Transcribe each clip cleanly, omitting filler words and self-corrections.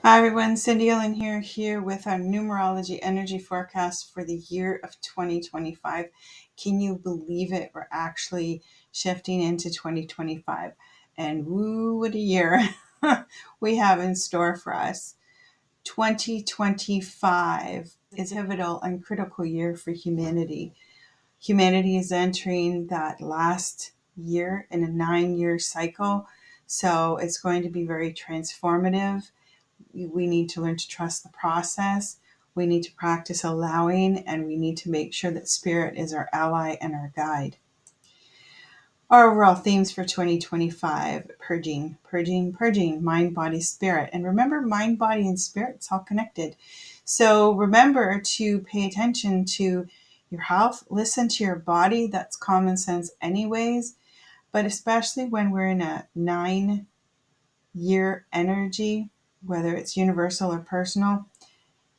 Hi everyone, Cindy Ellen here with our numerology energy forecast for the year of 2025. Can you believe it? We're actually shifting into 2025, and woo, what a year we have in store for us. 2025 is a pivotal and critical year for humanity. Humanity is entering that last year in a 9-year cycle, so it's going to be very transformative. We need to learn to trust the process. We need to practice allowing, and we need to make sure that spirit is our ally and our guide. Our overall themes for 2025: purging, mind, body, spirit. And remember, mind, body, and spirit, it's all connected. So remember to pay attention to your health, listen to your body. That's common sense, anyways. But especially when we're in a 9-year energy, whether it's universal or personal,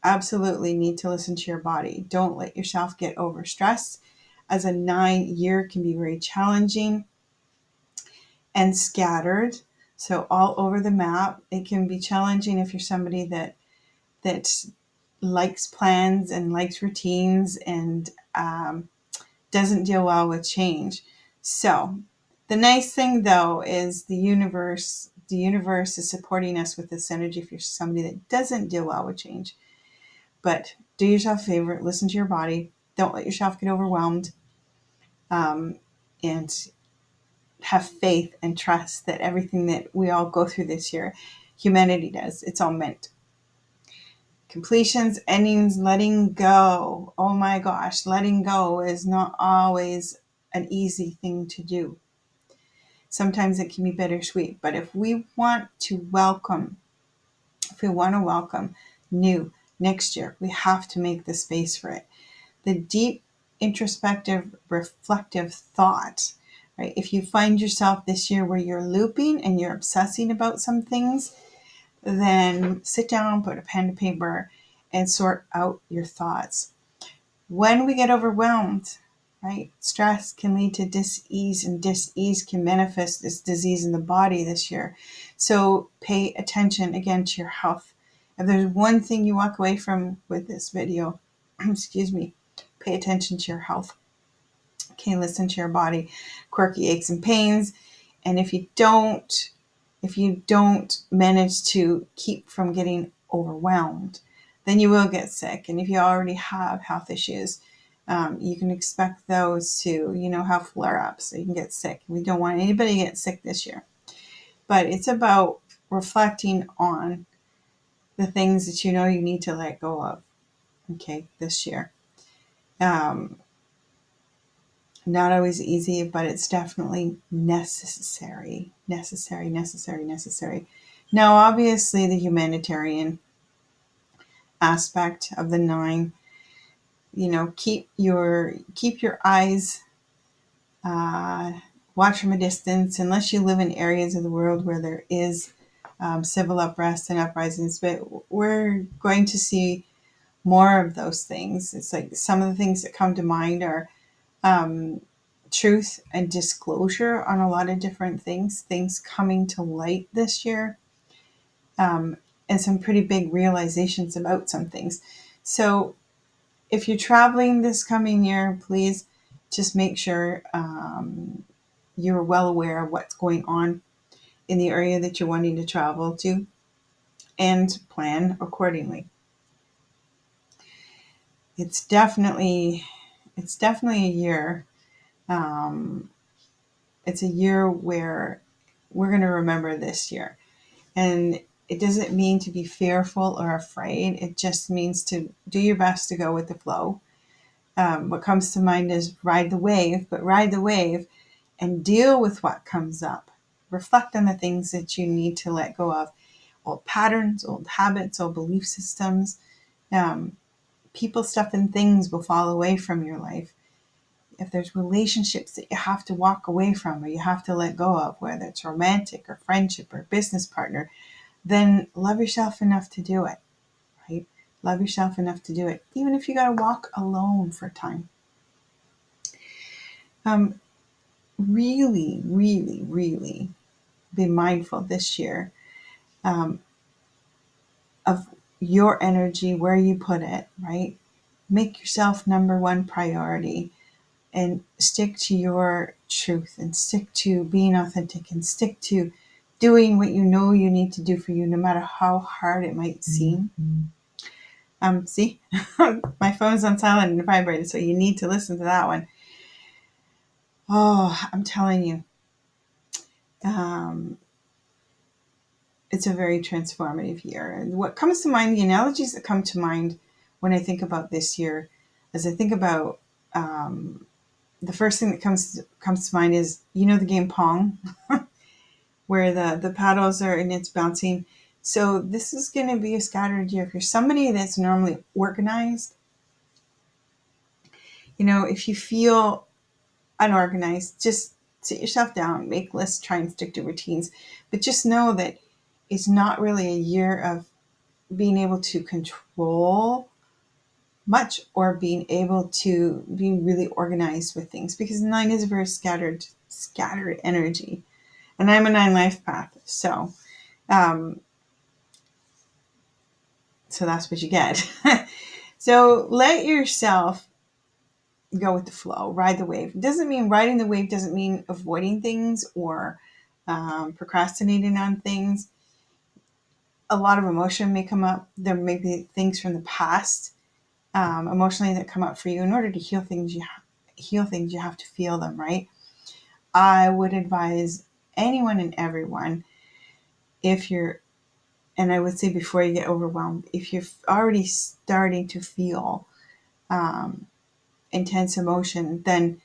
absolutely need to listen to your body. Don't let yourself get overstressed, as a 9-year can be very challenging and scattered. So all over the map, it can be challenging if you're somebody that likes plans and likes routines and doesn't deal well with change. So the nice thing though is the universe is supporting us with this energy if you're somebody that doesn't deal well with change. But do yourself a favor, listen to your body. Don't let yourself get overwhelmed, and have faith and trust that everything that we all go through this year, humanity does. It's all meant. Completions, endings, letting go. Oh my gosh, letting go is not always an easy thing to do. Sometimes it can be bittersweet, but if we want to welcome new next year, we have to make the space for it. The deep, introspective, reflective thought, right? If you find yourself this year where you're looping and you're obsessing about some things, then sit down, put a pen to paper, and sort out your thoughts. When we get overwhelmed, right, stress can lead to dis-ease, and dis-ease can manifest as disease in the body this year. So pay attention again to your health. If there's one thing you walk away from with this video, excuse me, pay attention to your health. Okay, listen to your body, quirky aches and pains. And if you don't manage to keep from getting overwhelmed, then you will get sick. And if you already have health issues, you can expect those to, have flare-ups. So you can get sick. We don't want anybody to get sick this year. But it's about reflecting on the things that you need to let go of, okay, this year. Not always easy, but it's definitely necessary. Now, obviously, the humanitarian aspect of the 9, keep your eyes, watch from a distance, unless you live in areas of the world where there is civil unrest and uprisings. But we're going to see more of those things. It's like some of the things that come to mind are truth and disclosure on a lot of different things coming to light this year, and some pretty big realizations about some things. So if you're traveling this coming year, please just make sure you're well aware of what's going on in the area that you're wanting to travel to and plan accordingly. It's definitely a year. It's a year where we're going to remember this year. And it doesn't mean to be fearful or afraid. It just means to do your best to go with the flow. What comes to mind is ride the wave and deal with what comes up. Reflect on the things that you need to let go of. Old patterns, old habits, old belief systems. People, stuff, and things will fall away from your life. If there's relationships that you have to walk away from or you have to let go of, whether it's romantic or friendship or business partner, then love yourself enough to do it, right? Love yourself enough to do it, even if you got to walk alone for a time. Really, really, really be mindful this year. of your energy, where you put it, right? Make yourself number one priority and stick to your truth and stick to being authentic and stick to doing what you know you need to do for you, no matter how hard it might seem. See, my phone's on silent and vibrated, so you need to listen to that one. Oh, I'm telling you, it's a very transformative year. And what comes to mind, the analogies that come to mind when I think about this year, as I think about the first thing that comes to mind is, the game Pong, where the paddles are and it's bouncing. So this is going to be a scattered year. If you're somebody that's normally organized, if you feel unorganized, just sit yourself down, make lists, try and stick to routines. But just know that it's not really a year of being able to control much or being able to be really organized with things, because 9 is a very scattered energy. And I'm a 9 life path. So that's what you get. So let yourself go with the flow, ride the wave. Riding the wave doesn't mean avoiding things or procrastinating on things. A lot of emotion may come up. There may be things from the past emotionally that come up for you. In order to heal things, you have to feel them, right? I would advise anyone and everyone, and I would say before you get overwhelmed, if you're already starting to feel intense emotion, then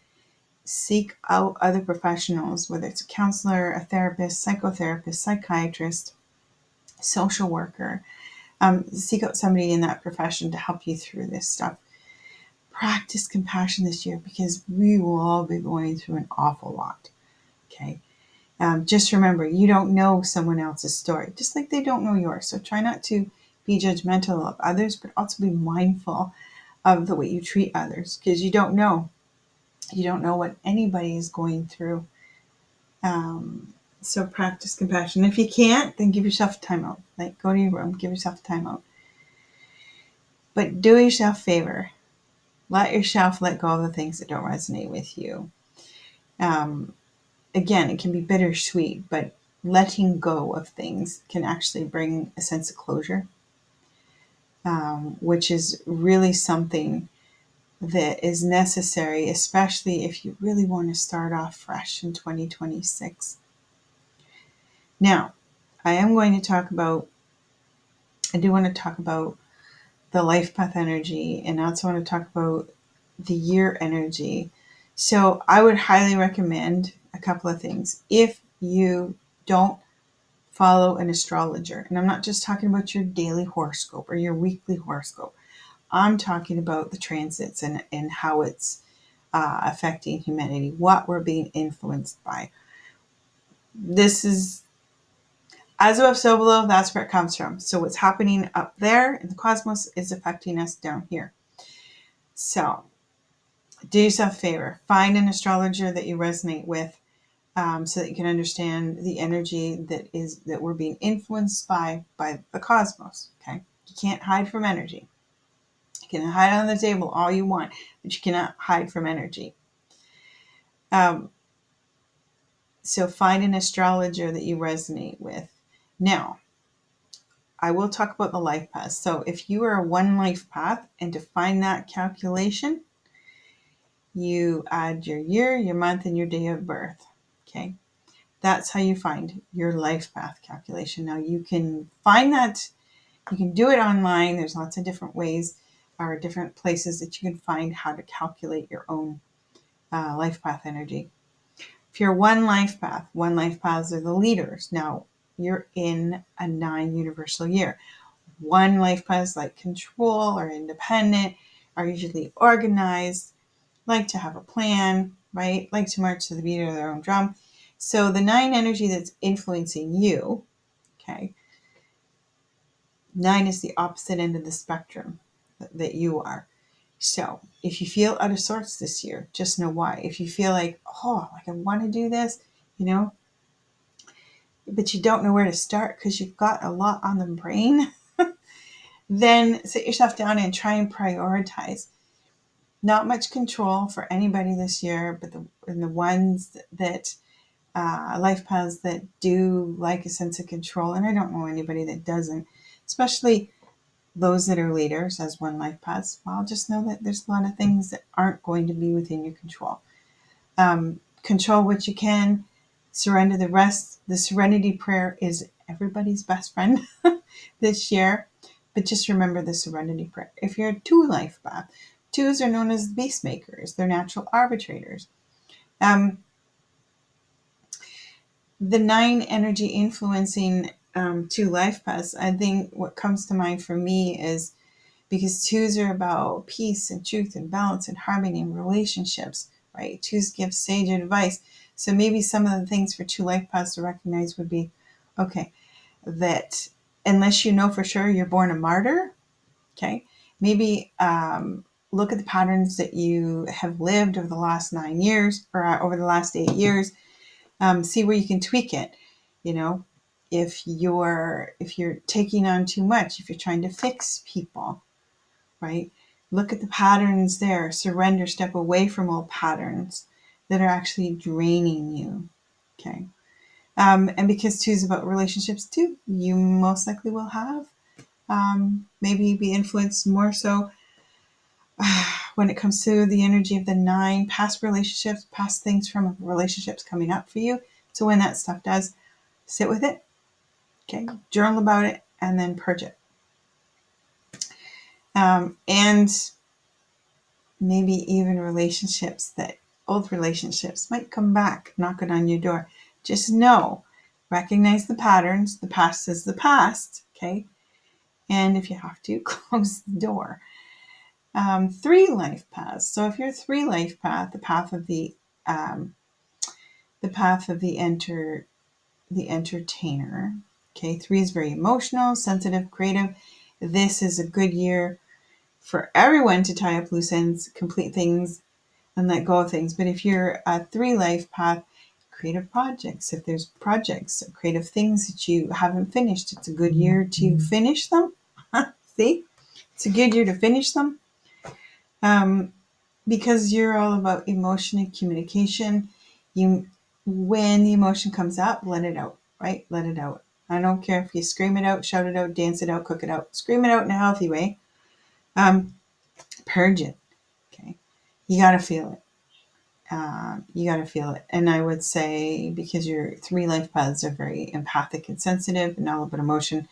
seek out other professionals, whether it's a counselor, a therapist, psychotherapist, psychiatrist, social worker. Seek out somebody in that profession to help you through this stuff. Practice compassion this year, because we will all be going through an awful lot. Okay. Just remember, you don't know someone else's story, just like they don't know yours. So try not to be judgmental of others, but also be mindful of the way you treat others, because you don't know what anybody is going through. So practice compassion. If you can't, then give yourself a timeout. Like, go to your room, give yourself a timeout. But do yourself a favor. Let yourself let go of the things that don't resonate with you. Again, it can be bittersweet, but letting go of things can actually bring a sense of closure, which is really something that is necessary, especially if you really want to start off fresh in 2026. Now, I do want to talk about the life path energy, and I also want to talk about the year energy. So I would highly recommend a couple of things. If you don't follow an astrologer, and I'm not just talking about your daily horoscope or your weekly horoscope, I'm talking about the transits and how it's affecting humanity, what we're being influenced by. This is, as above, so below, that's where it comes from. So what's happening up there in the cosmos is affecting us down here. So do yourself a favor, find an astrologer that you resonate with, so that you can understand the energy that we're being influenced by the cosmos. Okay, you can't hide from energy. You can hide on the table all you want, but you cannot hide from energy. So find an astrologer that you resonate with. Now, I will talk about the life path. So if you are a 1 life path, and to find that calculation, you add your year, your month, and your day of birth. Okay. That's how you find your life path calculation. Now you can find that, you can do it online. There's lots of different ways or different places that you can find how to calculate your own life path energy. If you're 1 life paths are the leaders. Now you're in a 9 universal year. 1 life path is like control or independent, are usually organized, like to have a plan, right? Like to march to the beat of their own drum. So the 9 energy that's influencing you, okay, 9 is the opposite end of the spectrum that you are. So if you feel out of sorts this year, just know why. If you feel like, I want to do this, but you don't know where to start because you've got a lot on the brain, then sit yourself down and try and prioritize. Not much control for anybody this year, but the ones that life paths that do like a sense of control, and I don't know anybody that doesn't, especially those that are leaders as one life paths. Well, just know that there's a lot of things that aren't going to be within your control. Control what you can, surrender the rest. The serenity prayer is everybody's best friend this year. But just remember the serenity prayer. If you're a two life path, twos are known as beast makers. They're natural arbitrators. The nine energy influencing two life paths, I think what comes to mind for me is because twos are about peace and truth and balance and harmony in relationships, right? Twos give sage advice. So maybe some of the things for two life paths to recognize would be, okay, that unless you know for sure you're born a martyr, okay, maybe look at the patterns that you have lived over the last 9 years or over the last 8 years. See where you can tweak it. You know, if you're taking on too much, if you're trying to fix people, right? Look at the patterns there. Surrender, step away from old patterns that are actually draining you. Okay. And because two is about relationships too, you most likely will have maybe be influenced more so when it comes to the energy of the nine, past relationships, past things from relationships coming up for you. So when that stuff does, sit with it, okay, journal about it, and then purge it. And maybe even relationships that old relationships might come back knocking on your door. Just know, recognize the patterns. The past is the past, okay? And if you have to, close the door. Three life paths. So if you're a three life path, the path of the entertainer. Okay, three is very emotional, sensitive, creative. This is a good year for everyone to tie up loose ends, complete things, and let go of things. But if you're a three life path, creative projects, if there's projects, creative things that you haven't finished, it's a good year to finish them. See, it's a good year to finish them. Because you're all about emotion and communication. When the emotion comes up, let it out, right? Let it out. I don't care if you scream it out, shout it out, dance it out, cook it out. Scream it out in a healthy way. Purge it. Okay, you got to feel it. And I would say, because your three life paths are very empathic and sensitive and all about emotion,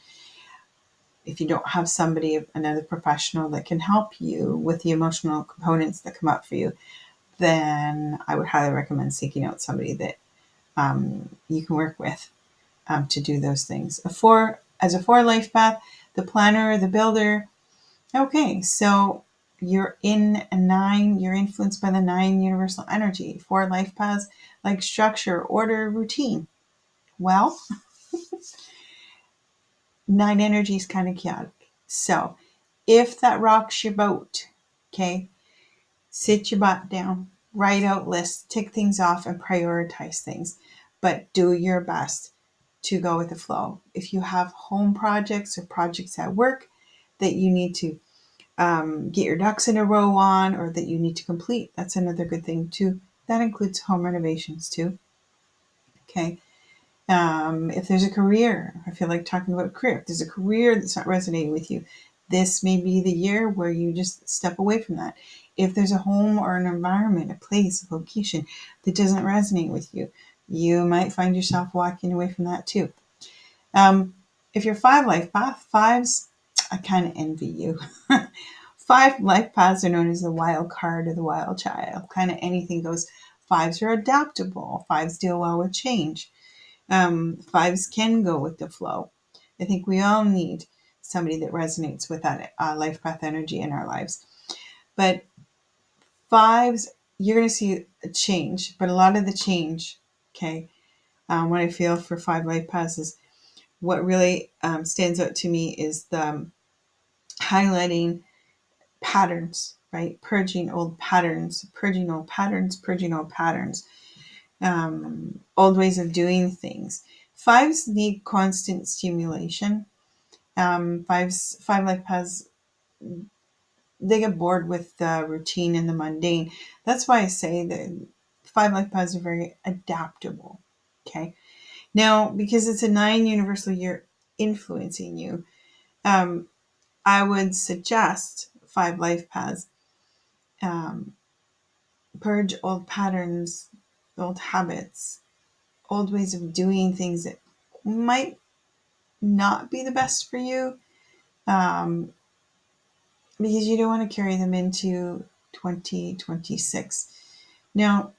if you don't have somebody, another professional that can help you with the emotional components that come up for you, then I would highly recommend seeking out somebody that you can work with to do those things. As a four life path, the planner, the builder. Okay, so you're in a nine, you're influenced by the nine universal energy. Four life paths like structure, order, routine. Well, nine energy is kind of chaotic. So if that rocks your boat, okay, sit your butt down, write out lists, tick things off, and prioritize things. But do your best to go with the flow. If you have home projects or projects at work that you need to get your ducks in a row on, or that you need to complete, that's another good thing too. That includes home renovations too. Okay. If there's a career, I feel like talking about a career. If there's a career that's not resonating with you, this may be the year where you just step away from that. If there's a home or an environment, a place, a location that doesn't resonate with you, you might find yourself walking away from that too. If you're five life path, fives, I kind of envy you. Five life paths are known as the wild card or the wild child. Kind of anything goes. Fives are adaptable. Fives deal well with change. Fives can go with the flow. I think we all need somebody that resonates with that life path energy in our lives. But fives, you're going to see a change, but a lot of the change, okay, what I feel for five life paths is what really stands out to me is the highlighting patterns, right? Purging old patterns, purging old patterns, purging old patterns. Old ways of doing things. Fives need constant stimulation. Five life paths, they get bored with the routine and the mundane. That's why I say that five life paths are very adaptable. Okay. Now, because it's a 9 universal year influencing you, um, I would suggest five life paths. Purge old patterns, old habits, old ways of doing things that might not be the best for you, um, because you don't want to carry them into 2026. Now,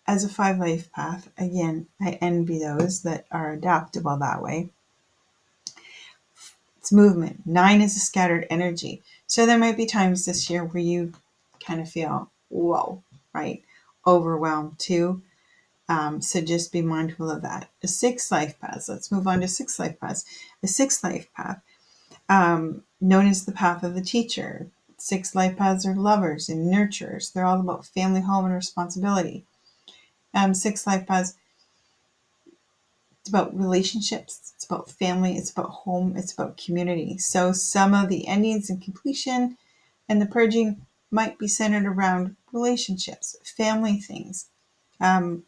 as a five life path, again, I envy those that are adaptable that way. It's movement. 9 is a scattered energy. So there might be times this year where you kind of feel, whoa, right? Overwhelmed too. So just be mindful of that. A sixth life path. Let's move on to sixth life paths. A sixth life path, known as the path of the teacher. Six life paths are lovers and nurturers. They're all about family, home, and responsibility. Six life paths, it's about relationships. It's about family. It's about home. It's about community. So some of the endings and completion and the purging might be centered around relationships, family things. Um,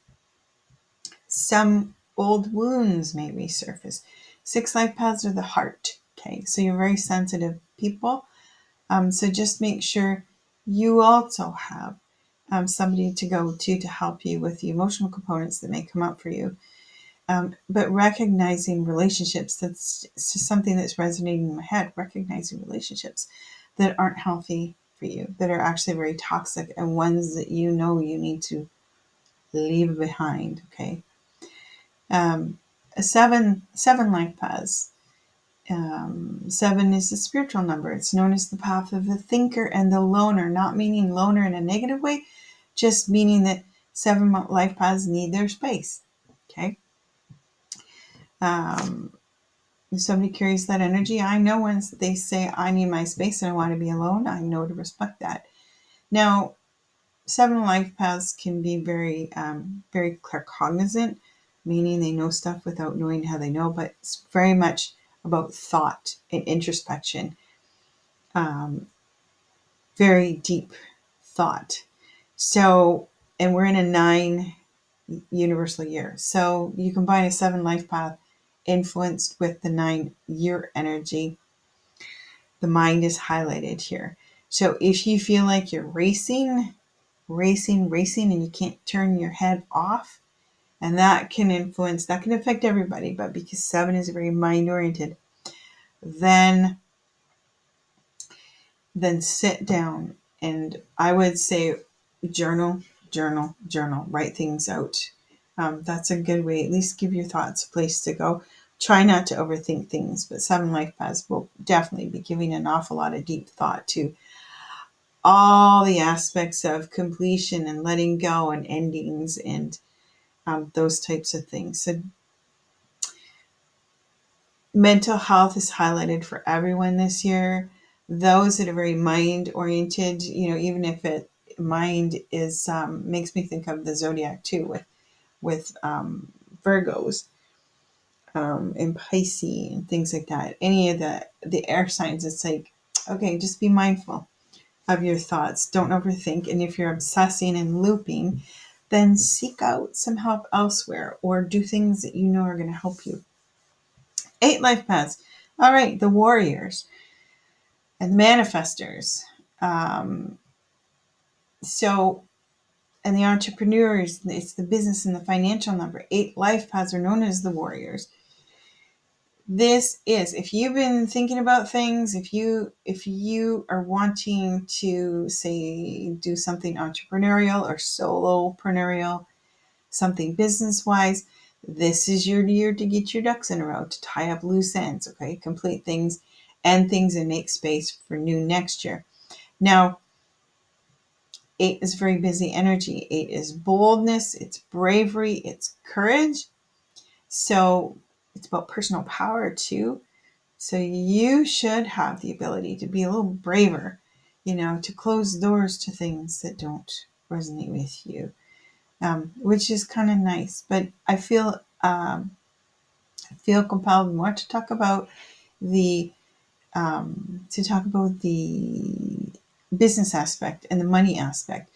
some old wounds may resurface. Six life paths are the heart. Okay, so you're very sensitive people. So just make sure you also have somebody to go to help you with the emotional components that may come up for you. But recognizing relationships, that's it's just something that's resonating in my head, recognizing relationships that aren't healthy for you, that are actually very toxic, and ones that you know you need to leave behind. Okay. A seven life paths. Seven is a spiritual number. It's known as the path of the thinker and the loner, not meaning loner in a negative way, just meaning that seven life paths need their space. Okay. If somebody carries that energy, I know when they say, I need my space and I want to be alone, I know to respect that. Now, seven life paths can be very claircognizant, meaning they know stuff without knowing how they know, but it's very much about thought and introspection, very deep thought. So, and we're in a 9 universal year. So you combine a 7 life path influenced with the 9 year energy. The mind is highlighted here. So if you feel like you're racing, and you can't turn your head off, and that can affect everybody, but because 7 is very mind oriented, then sit down, and I would say journal, write things out. That's a good way. At least give your thoughts a place to go. Try not to overthink things, but 7 life paths will definitely be giving an awful lot of deep thought to all the aspects of completion and letting go and endings and those types of things. So mental health is highlighted for everyone this year. Those that are very mind oriented, even if mind is makes me think of the zodiac too, with Virgos and Pisces and things like that. Any of the air signs, it's like, okay, just be mindful of your thoughts. Don't overthink. And if you're obsessing and looping, then seek out some help elsewhere or do things that you know are going to help you. 8 life paths. All right, the warriors and the manifestors. Um, so, and the entrepreneurs, it's the business and the financial number. 8 life paths are known as the warriors. This is, if you've been thinking about things, if you are wanting to, say, do something entrepreneurial or solopreneur, something business wise, this is your year to get your ducks in a row, to tie up loose ends, okay, complete things, end things, and make space for new next year. Now, 8 is very busy energy. 8 is boldness, it's bravery, it's courage. So it's about personal power too. So you should have the ability to be a little braver, to close doors to things that don't resonate with you, which is kind of nice. But I feel compelled more to talk about the to talk about the business aspect and the money aspect.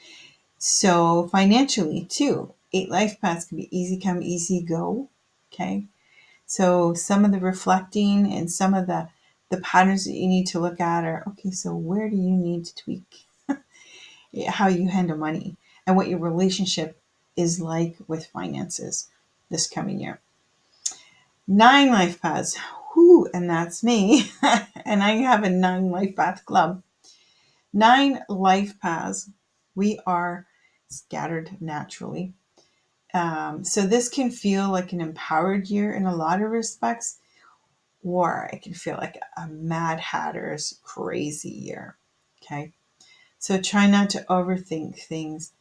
So financially too, 8 life paths can be easy come, easy go. Okay. So some of the reflecting and some of the patterns that you need to look at are, okay, so where do you need to tweak how you handle money and what your relationship is like with finances this coming year. 9 life paths. Whoo, and that's me. And I have a 9 life path club. 9 life paths. We are scattered naturally. So this can feel like an empowered year in a lot of respects, or it can feel like a Mad Hatter's crazy year. Okay. So try not to overthink things.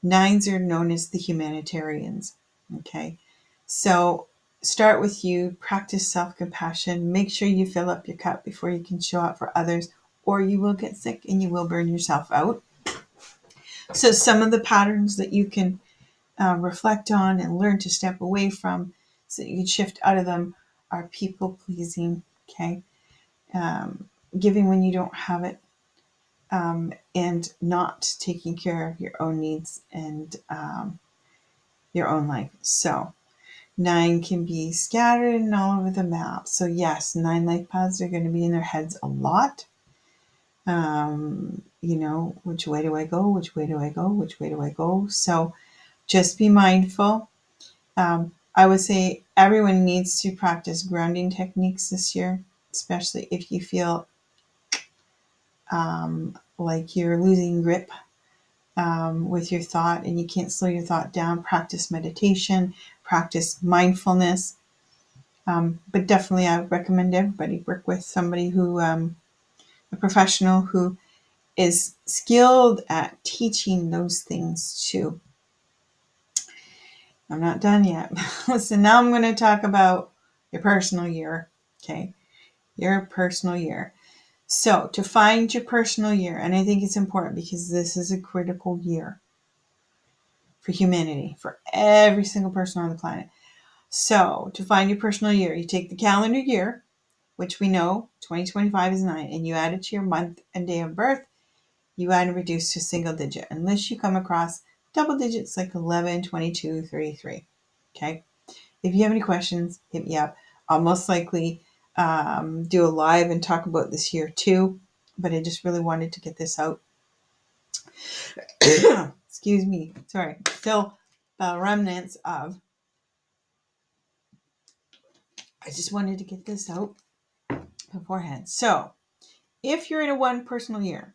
9s are known as the humanitarians. Okay. So start with you, practice self-compassion, make sure you fill up your cup before you can show up for others, or you will get sick and you will burn yourself out. So some of the patterns that you can reflect on and learn to step away from so that you can shift out of them are people pleasing, okay? Giving when you don't have it, and not taking care of your own needs and your own life. So 9 can be scattered and all over the map. So yes, 9 life paths are going to be in their heads a lot. Which way do I go? Which way do I go? Which way do I go? So just be mindful. I would say everyone needs to practice grounding techniques this year, especially if you feel like you're losing grip with your thought and you can't slow your thought down. Practice meditation, practice mindfulness. But definitely, I would recommend everybody work with somebody who, a professional who is skilled at teaching those things too. I'm not done yet. Listen, now I'm going to talk about your personal year. Okay. Your personal year. So to find your personal year, and I think it's important because this is a critical year for humanity, for every single person on the planet. So to find your personal year, you take the calendar year, which we know 2025 is 9, and you add it to your month and day of birth. You add and reduce to single digit, unless you come across double digits like 11, 22, 33. Okay. If you have any questions, hit me up. I'll most likely do a live and talk about this here too, but I just really wanted to get this out. Excuse me. Sorry. Still remnants of. I just wanted to get this out beforehand. So, if you're in a 1 personal year,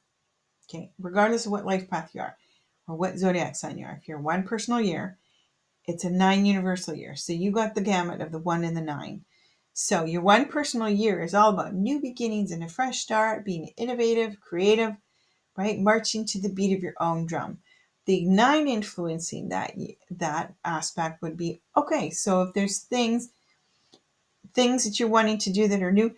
okay, regardless of what life path you are or what zodiac sign you are, if you're 1 personal year, it's a 9 universal year. So you got the gamut of the 1 and the 9. So your 1 personal year is all about new beginnings and a fresh start, being innovative, creative, right? Marching to the beat of your own drum. The 9 influencing that aspect would be, okay, so if there's things that you're wanting to do that are new,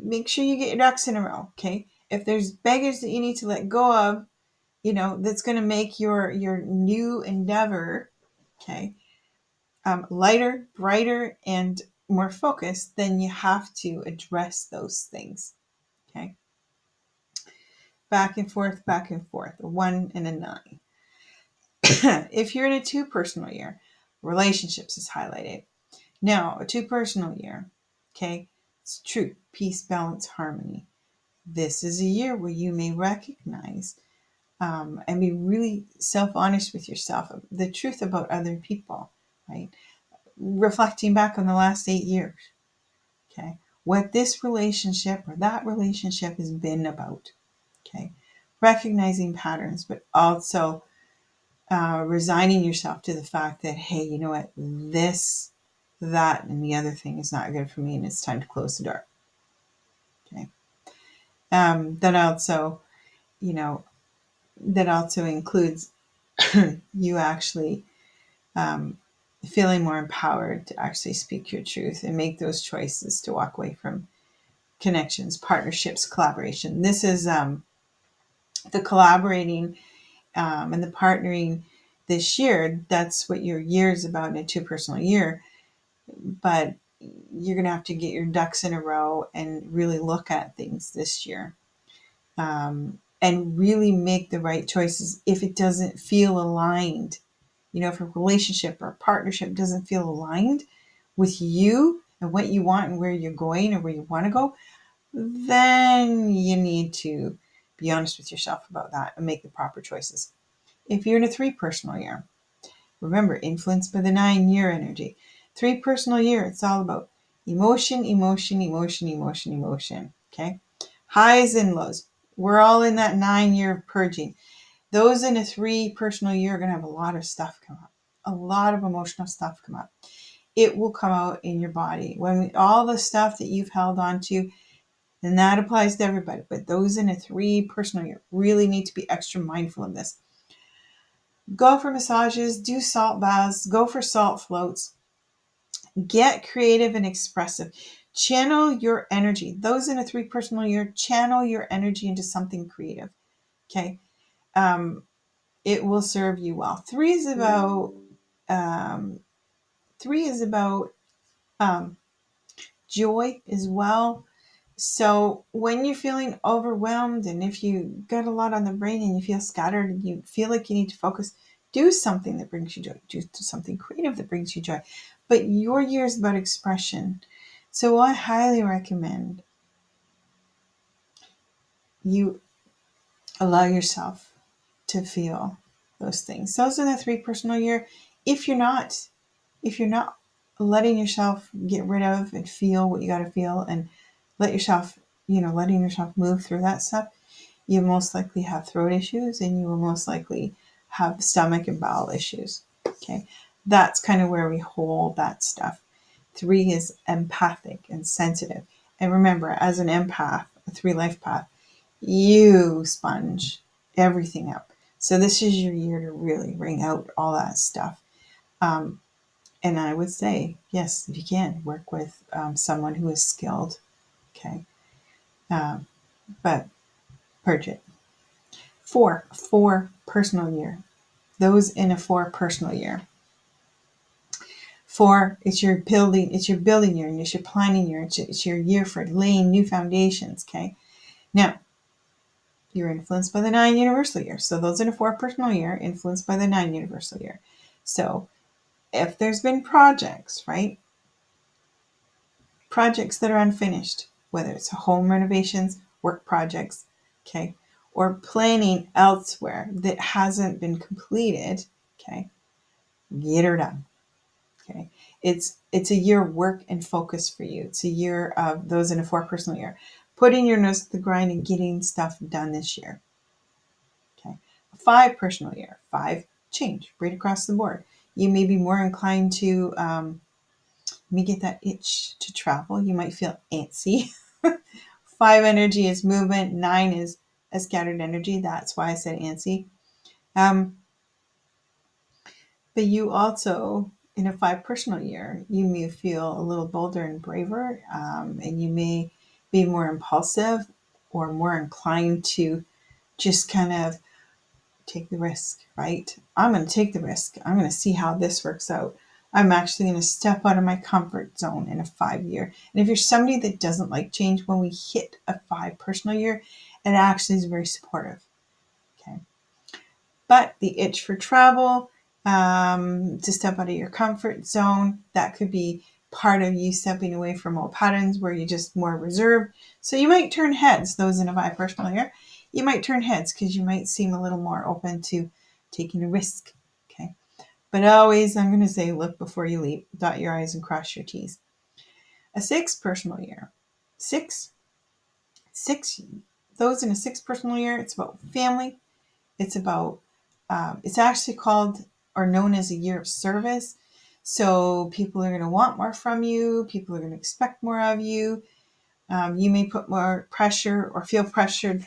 make sure you get your ducks in a row, okay? If there's baggage that you need to let go of, that's going to make your new endeavor, okay, lighter, brighter, and more focused, then you have to address those things, okay? Back and forth, a 1 and a 9. If you're in a 2 personal year, relationships is highlighted. Now, a 2 personal year, okay, it's truth, peace, balance, harmony. This is a year where you may recognize and be really self-honest with yourself, the truth about other people, right? Reflecting back on the last 8 years, okay, what this relationship or that relationship has been about, okay, recognizing patterns, but also resigning yourself to the fact that, hey, you know what, this, that, and the other thing is not good for me, and it's time to close the door. Okay. That also, that also includes you actually feeling more empowered to actually speak your truth and make those choices to walk away from connections, partnerships, collaboration. This is the collaborating and the partnering this year. That's what your year is about in a 2 personal year. But you're going to have to get your ducks in a row and really look at things this year, and really make the right choices if it doesn't feel aligned. If a relationship or a partnership doesn't feel aligned with you and what you want and where you're going or where you want to go, then you need to be honest with yourself about that and make the proper choices. If you're in a 3 personal year, remember, influenced by the 9-year energy. 3 personal year, it's all about emotion, emotion, emotion, emotion, emotion. Okay? Highs and lows. We're all in that 9-year of purging. Those in a 3 personal year are going to have a lot of stuff come up. A lot of emotional stuff come up. It will come out in your body. When all the stuff that you've held on to, and that applies to everybody, but those in a 3 personal year really need to be extra mindful of this. Go for massages, do salt baths, go for salt floats, get creative and expressive. Channel your energy. Those in a 3 personal year, channel your energy into something creative. Okay. It will serve you well. 3 is about, um, 3 is about joy as well. So when you're feeling overwhelmed and if you got a lot on the brain and you feel scattered and you feel like you need to focus, do something that brings you joy. Do something creative that brings you joy. But your year is about expression. So I highly recommend you allow yourself to feel those things. Those are the 3 personal year. If you're not letting yourself get rid of and feel what you got to feel and letting yourself move through that stuff, you most likely have throat issues and you will most likely have stomach and bowel issues. Okay. That's kind of where we hold that stuff. 3 is empathic and sensitive. And remember, as an empath, a 3 life path, you sponge everything up. So this is your year to really bring out all that stuff. And I would say, yes, if you can, work with someone who is skilled. Okay. But purge it. 4 personal year. Those in a 4 personal year. 4, it's your building year, and it's your planning year. It's your year for laying new foundations. Okay. Now, you're influenced by the 9 universal year. So those in a 4 personal year, influenced by the 9 universal year. So if there's been projects, right? Projects that are unfinished, whether it's home renovations, work projects, okay, or planning elsewhere that hasn't been completed, okay, get her done. Okay. It's a year of work and focus for you. It's a year of those in a 4 personal year. Putting your nose to the grind and getting stuff done this year. Okay. A 5 personal year. 5, change right across the board. You may be more inclined to me get that itch to travel. You might feel antsy. 5 energy is movement. 9 is a scattered energy. That's why I said antsy. But you also, in a 5 personal year, you may feel a little bolder and braver, and you may be more impulsive or more inclined to just kind of take the risk, right? I'm going to take the risk. I'm going to see how this works out. I'm actually going to step out of my comfort zone in a 5 year. And if you're somebody that doesn't like change, when we hit a 5 personal year, it actually is very supportive. Okay. But the itch for travel, to step out of your comfort zone, that could be part of you stepping away from old patterns where you're just more reserved. So you might turn heads, those in a 5 personal year. You might turn heads because you might seem a little more open to taking a risk. Okay. But always, I'm going to say, look before you leap, dot your I's and cross your T's. A 6 personal year. 6, those in a 6 personal year, it's about family. It's about, it's actually called or known as a year of service. So people are going to want more from you. People are going to expect more of you. You may put more pressure or feel pressured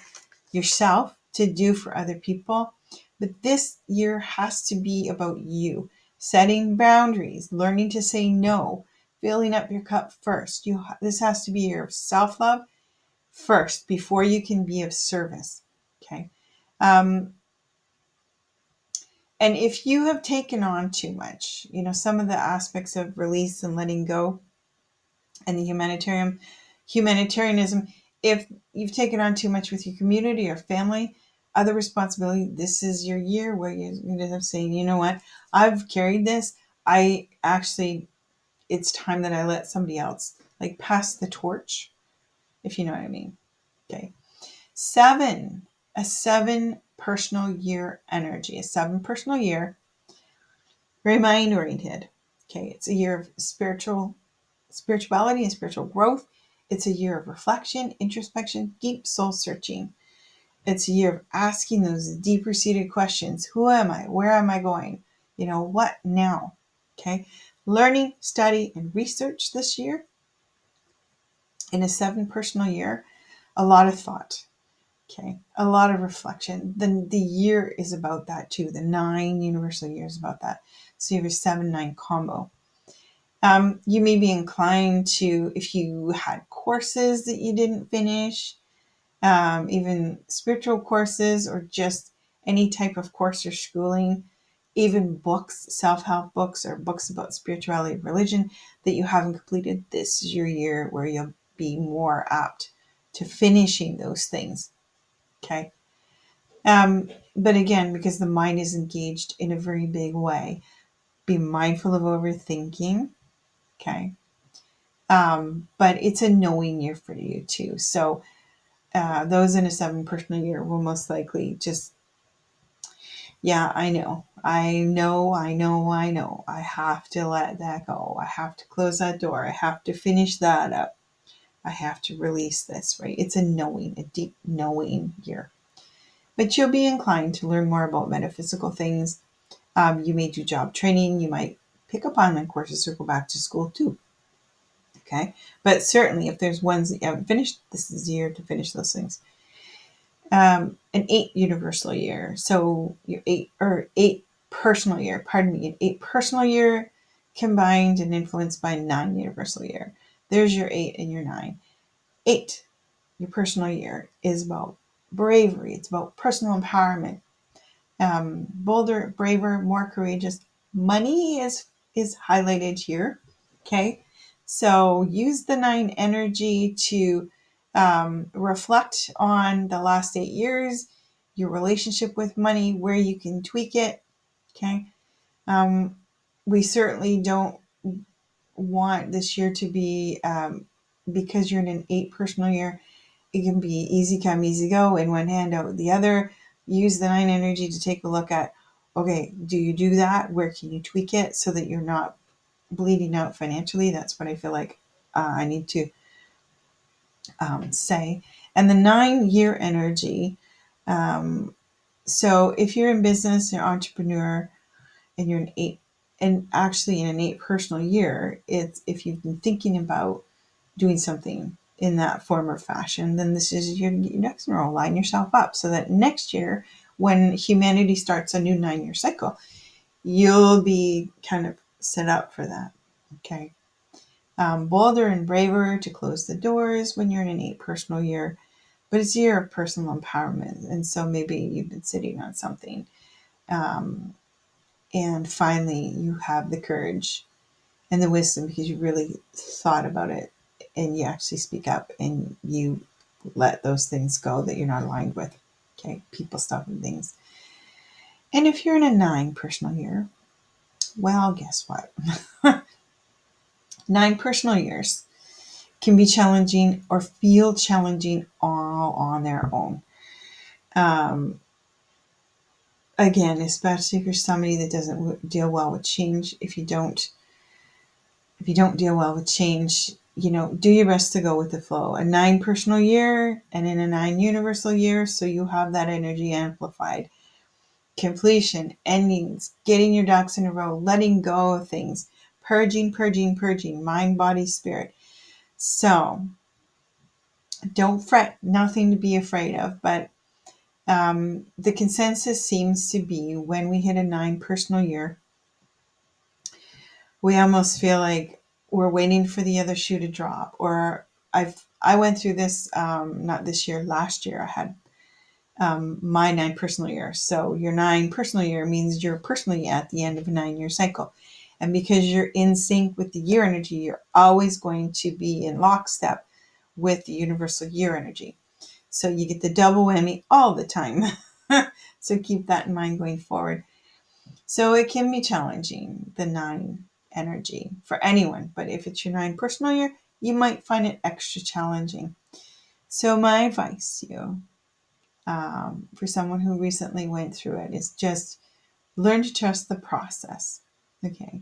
yourself to do for other people. But this year has to be about you. Setting boundaries, learning to say no, filling up your cup first. This has to be your self-love first before you can be of service. Okay. And if you have taken on too much, some of the aspects of release and letting go, And the humanitarianism, if you've taken on too much with your community or family, other responsibility, this is your year where you're going to say, you know what, I've carried this. It's time that I let somebody else like pass the torch, if you know what I mean. Okay. 7, a 7 personal year energy, a 7 personal year, very mind oriented. Okay. It's a year of spirituality and spiritual growth. It's a year of reflection, introspection, deep soul searching. It's a year of asking those deeper seated questions. Who am I? Where am I going? What now? Okay. Learning, study, and research this year. In a 7 personal year, a lot of thought. Okay. A lot of reflection. Then the year is about that too. The 9 universal year is about that. So you have a 7-9 combo. You may be inclined to, if you had courses that you didn't finish, even spiritual courses or just any type of course or schooling, even books, self-help books or books about spirituality and religion that you haven't completed, this is your year where you'll be more apt to finishing those things. Okay. But again, because the mind is engaged in a very big way, be mindful of overthinking. Okay. But it's a knowing year for you too. So those in a 7 personal year will most likely just, yeah, I know. I have to let that go. I have to close that door. I have to finish that up. I have to release this, right? It's a knowing, a deep knowing year. But you'll be inclined to learn more about metaphysical things. You may do job training. You might pick up online courses or go back to school too. Okay. But certainly if there's ones that you haven't finished, this is the year to finish those things. An 8 universal year. So your 8 personal year, an 8 personal year combined and influenced by 9 universal year. There's your 8 and your 9. 8, your personal year, is about bravery. It's about personal empowerment. Bolder, braver, more courageous. Money is highlighted here. Okay. So use the 9 energy to reflect on the last 8 years, your relationship with money, where you can tweak it. Okay. We certainly don't want this year to be, because you're in an 8 personal year, it can be easy come, easy go, in one hand out the other. Use the 9 energy to take a look at, okay, do you do that? Where can you tweak it so that you're not bleeding out financially? That's what I feel like I need to say. And the 9-year energy. So if you're in business, you're an entrepreneur, and you're an 8, and actually in an 8 personal year, it's if you've been thinking about doing something in that form or fashion, then this is your next row. Line yourself up so that next year, when humanity starts a new 9-year cycle, you'll be kind of set up for that. Okay. Bolder and braver to close the doors when you're in an 8 personal year, but it's a year of personal empowerment. And so maybe you've been sitting on something, and finally you have the courage and the wisdom because you really thought about it, and you actually speak up and you let those things go that you're not aligned with. Okay. People, stuff, and things. And if you're in a 9 personal year, well, guess what? 9 personal years can be challenging or feel challenging all on their own. Again, especially if you're somebody that doesn't deal well with change. If you don't deal well with change, do your best to go with the flow. A 9 personal year and in a 9 universal year, so you have that energy amplified. Completion, endings, getting your ducks in a row, letting go of things, purging, mind, body, spirit. So don't fret, nothing to be afraid of, but the consensus seems to be when we hit a 9 personal year, we almost feel like we're waiting for the other shoe to drop. Or I went through this, not this year, last year I had my 9 personal year. So your 9 personal year means you're personally at the end of a 9-year cycle. And because you're in sync with the year energy, you're always going to be in lockstep with the universal year energy. So you get the double whammy all the time. So keep that in mind going forward. So it can be challenging, the 9 energy for anyone. But if it's your 9 personal year, you might find it extra challenging. So my advice to you, for someone who recently went through it, is just learn to trust the process. Okay.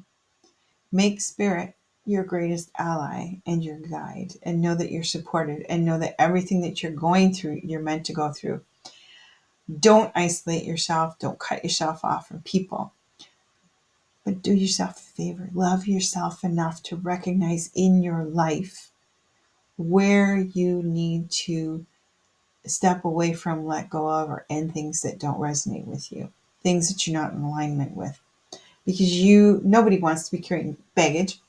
Make spirit your greatest ally and your guide, and know that you're supported, and know that everything that you're going through, you're meant to go through. Don't isolate yourself. Don't cut yourself off from people. But do yourself a favor. Love yourself enough to recognize in your life where you need to step away from, let go of, or end things that don't resonate with you, things that you're not in alignment with. Because nobody wants to be carrying baggage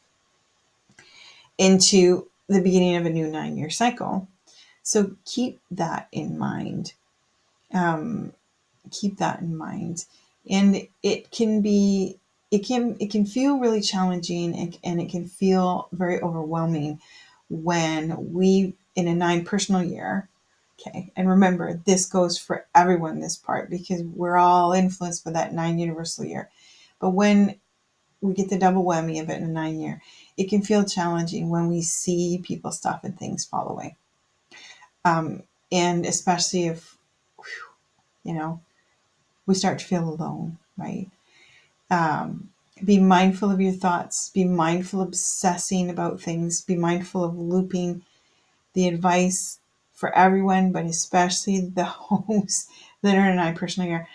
into the beginning of a new 9-year cycle. So keep that in mind. Keep that in mind. And it can feel really challenging, and it can feel very overwhelming when we, in a 9 personal year, okay, and remember, this goes for everyone, this part, because we're all influenced by that 9 universal year. But when we get the double whammy of it in a 9 year, it can feel challenging when we see people, stuff, and things fall away. And especially if, we start to feel alone, right? Be mindful of your thoughts. Be mindful of obsessing about things. Be mindful of looping the advice for everyone, but especially those that are in a personal year.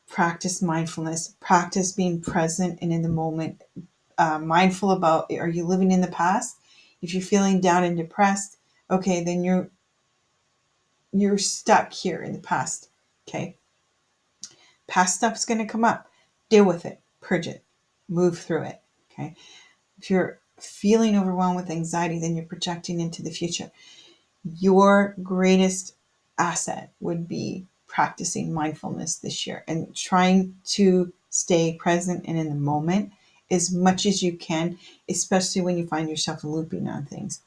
Practice mindfulness. Practice being present and in the moment. Mindful about, are you living in the past? If you're feeling down and depressed, okay, then you're stuck here in the past. Okay. Past stuff's going to come up. Deal with it. Purge it. Move through it. Okay. If you're feeling overwhelmed with anxiety, then you're projecting into the future. Your greatest asset would be practicing mindfulness this year and trying to stay present and in the moment as much as you can, especially when you find yourself looping on things.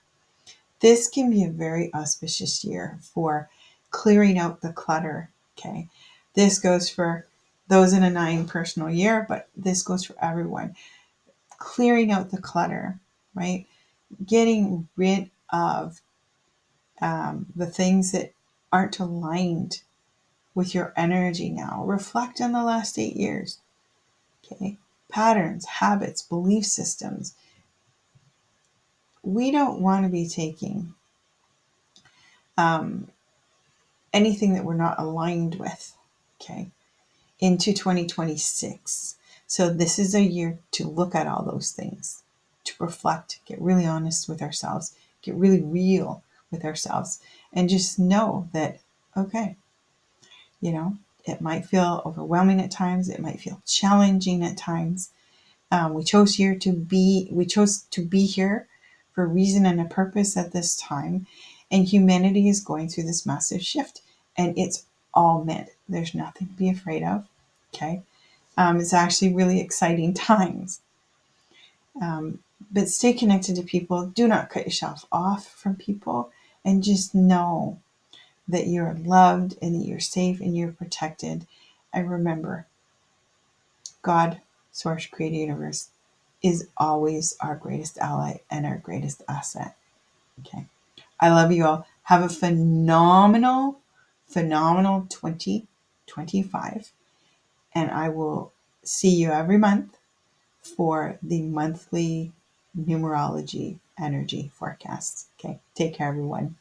This can be a very auspicious year for clearing out the clutter. Okay. This goes for those in a 9 personal year, but this goes for everyone. Clearing out the clutter, right? Getting rid of the things that aren't aligned with your energy now. Reflect on the last 8 years. Okay. Patterns, habits, belief systems. We don't want to be taking anything that we're not aligned with, okay, into 2026. So this is a year to look at all those things, to reflect, get really honest with ourselves, get really real with ourselves, and just know that, okay, it might feel overwhelming at times. It might feel challenging at times. We chose to be here for a reason and a purpose at this time. And humanity is going through this massive shift, and it's all meant. There's nothing to be afraid of. Okay. It's actually really exciting times. But stay connected to people. Do not cut yourself off from people, and just know that you're loved and that you're safe and you're protected. And remember, God, Source, Creator, Universe, is always our greatest ally and our greatest asset. Okay. I love you all. Have a phenomenal 2025. And I will see you every month for the monthly numerology energy forecasts. Okay. Take care, everyone.